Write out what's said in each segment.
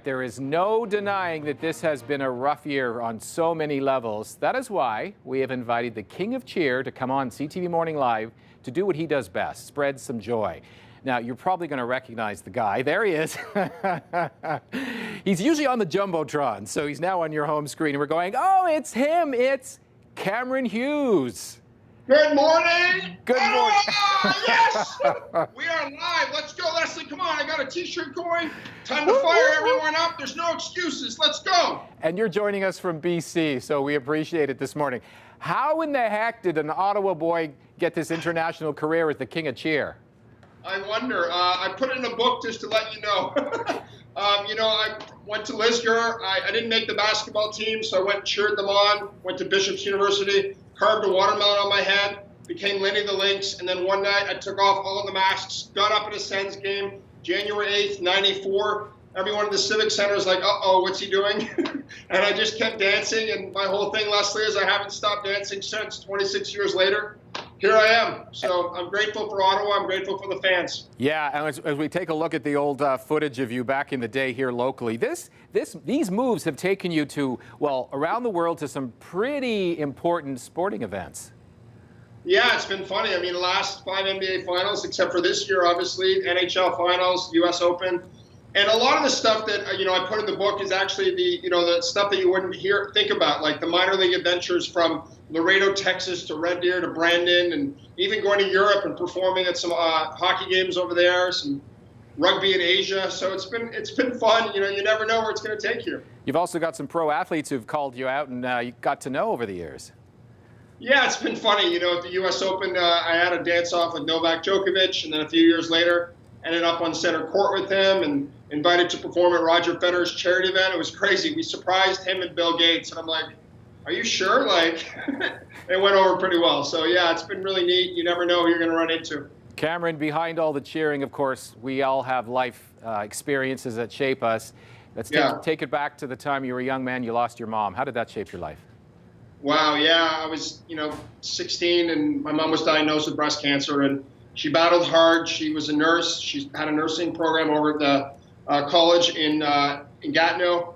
there is no denying that this has been a rough year on so many levels. That is why we have invited the King of Cheer to come on CTV Morning Live to do what he does best, spread some joy. Now, you're probably going to recognize the guy. There he is. He's usually on the Jumbotron, so he's now on your home screen. And we're going, oh, it's him. It's Cameron Hughes. Good morning. Good morning. Yes, we are live. Let's go, Leslie. Come on. I got a T-shirt going. Time to fire everyone up. There's no excuses. Let's go. And you're joining us from BC, so we appreciate it this morning. How in the heck did an Ottawa boy get this international career as the King of Cheer? I wonder. I put it in a book just to let you know. I went to Lisgar. I didn't make the basketball team, so I went and cheered them on. Went to Bishop's University, carved a watermelon on my head, became Lenny the Lynx, and then one night I took off all of the masks, got up at a Sens game, January 8th, 94. Everyone at the Civic Center is like, uh-oh, what's he doing? And I just kept dancing, and my whole thing, Leslie, is I haven't stopped dancing since 26 years later. Here I am. So I'm grateful for Ottawa. I'm grateful for the fans. Yeah, and as we take a look at the old footage of you back in the day here locally, these moves have taken you to, well, around the world to some pretty important sporting events. Yeah, it's been funny. I mean, the last 5 NBA finals, except for this year, obviously, NHL finals, U.S. Open. And a lot of the stuff that, I put in the book is actually the stuff that you wouldn't think about, like the minor league adventures from Laredo, Texas to Red Deer to Brandon, and even going to Europe and performing at some hockey games over there, some rugby in Asia. So it's been fun. You never know where it's going to take you. You've also got some pro athletes who've called you out and you got to know over the years. Yeah, it's been funny. At the U.S. Open, I had a dance-off with Novak Djokovic, and then a few years later, ended up on center court with him and invited to perform at Roger Federer's charity event. It was crazy. We surprised him and Bill Gates, and I'm like, are you sure? Like, it went over pretty well. So, yeah, it's been really neat. You never know who you're going to run into. Cameron, behind all the cheering, of course, we all have life experiences that shape us. Let's take it back to the time you were a young man, you lost your mom. How did that shape your life? Wow, yeah, I was, 16, and my mom was diagnosed with breast cancer, and she battled hard. She was a nurse. She had a nursing program over at the college in Gatineau.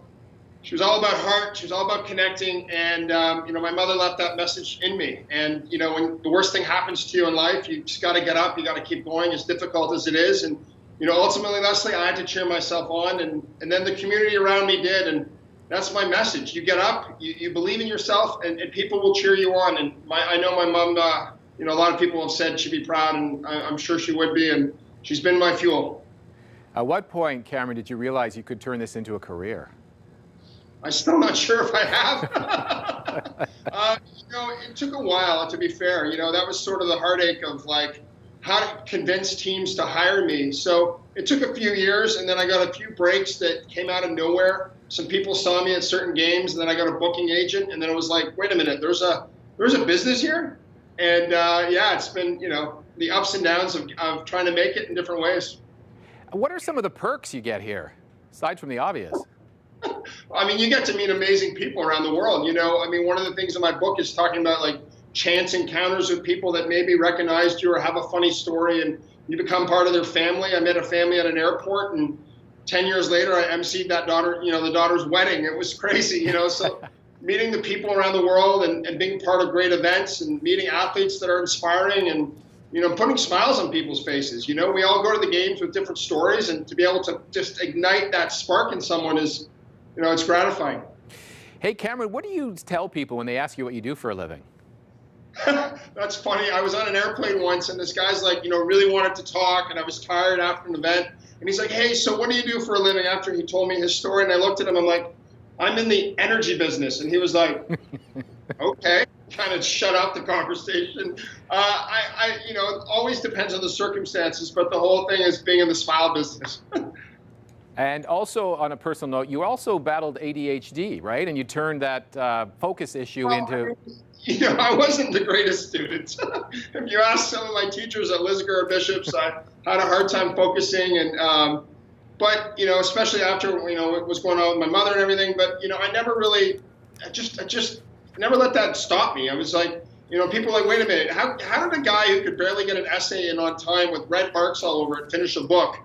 She was all about heart. She was all about connecting. And, my mother left that message in me. And, when the worst thing happens to you in life, you just got to get up. You got to keep going, as difficult as it is. And, ultimately, Leslie, I had to cheer myself on. And then the community around me did. And that's my message. You get up, you believe in yourself, and people will cheer you on. And I know my mom, a lot of people have said she'd be proud, and I'm sure she would be. And she's been my fuel. At what point, Cameron, did you realize you could turn this into a career? I'm still not sure if I have. It took a while, to be fair. That was sort of the heartache of, like, how to convince teams to hire me. So it took a few years, and then I got a few breaks that came out of nowhere. Some people saw me at certain games, and then I got a booking agent, and then it was like, wait a minute, there's a business here? And, it's been, the ups and downs of trying to make it in different ways. What are some of the perks you get here, aside from the obvious? I mean, you get to meet amazing people around the world. One of the things in my book is talking about, like, chance encounters with people that maybe recognized you or have a funny story, and you become part of their family. I met a family at an airport, and 10 years later, I emceed that the daughter's wedding. It was crazy, so meeting the people around the world and being part of great events and meeting athletes that are inspiring and, putting smiles on people's faces. We all go to the games with different stories, and to be able to just ignite that spark in someone is, it's gratifying. Hey, Cameron, what do you tell people when they ask you what you do for a living? That's funny. I was on an airplane once, and this guy's like, really wanted to talk, and I was tired after an event. And he's like, hey, so what do you do for a living? After he told me his story, and I looked at him, I'm like, I'm in the energy business. And he was like, okay, kind of shut up the conversation. It always depends on the circumstances, but the whole thing is being in the smile business. And also, on a personal note, you also battled ADHD, right? And you turned that focus issue into... I wasn't the greatest student. If you ask some of my teachers at Lisgar or Bishop's, I had a hard time focusing. And but especially after what was going on with my mother and everything. But I never really, I just never let that stop me. I was like, people are like, wait a minute, how did a guy who could barely get an essay in on time with red marks all over it finish a book?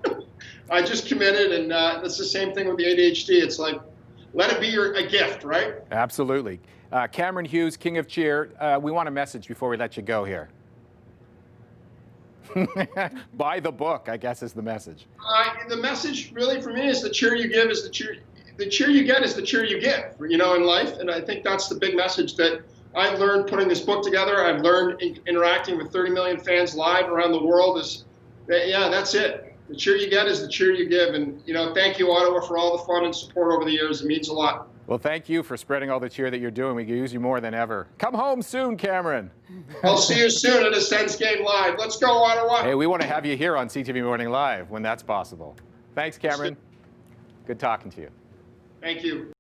I just committed, and it's the same thing with the ADHD. It's like, let it be a gift, right? Absolutely. Cameron Hughes, King of Cheer, we want a message before we let you go here. Buy the book, I guess, is the message. The message really for me is the cheer you give is the cheer you get is the cheer you give, you know, in life. And I think that's the big message that I've learned putting this book together. I've learned interacting with 30 million fans live around the world is that, yeah, that's it. The cheer you get is the cheer you give. And, you know, thank you, Ottawa, for all the fun and support over the years. It means a lot. Well, thank you for spreading all the cheer that you're doing. We can use you more than ever. Come home soon, Cameron. I'll see you soon at a Sens game live. Let's go, Ottawa. Hey, we want to have you here on CTV Morning Live when that's possible. Thanks, Cameron. Good talking to you. Thank you.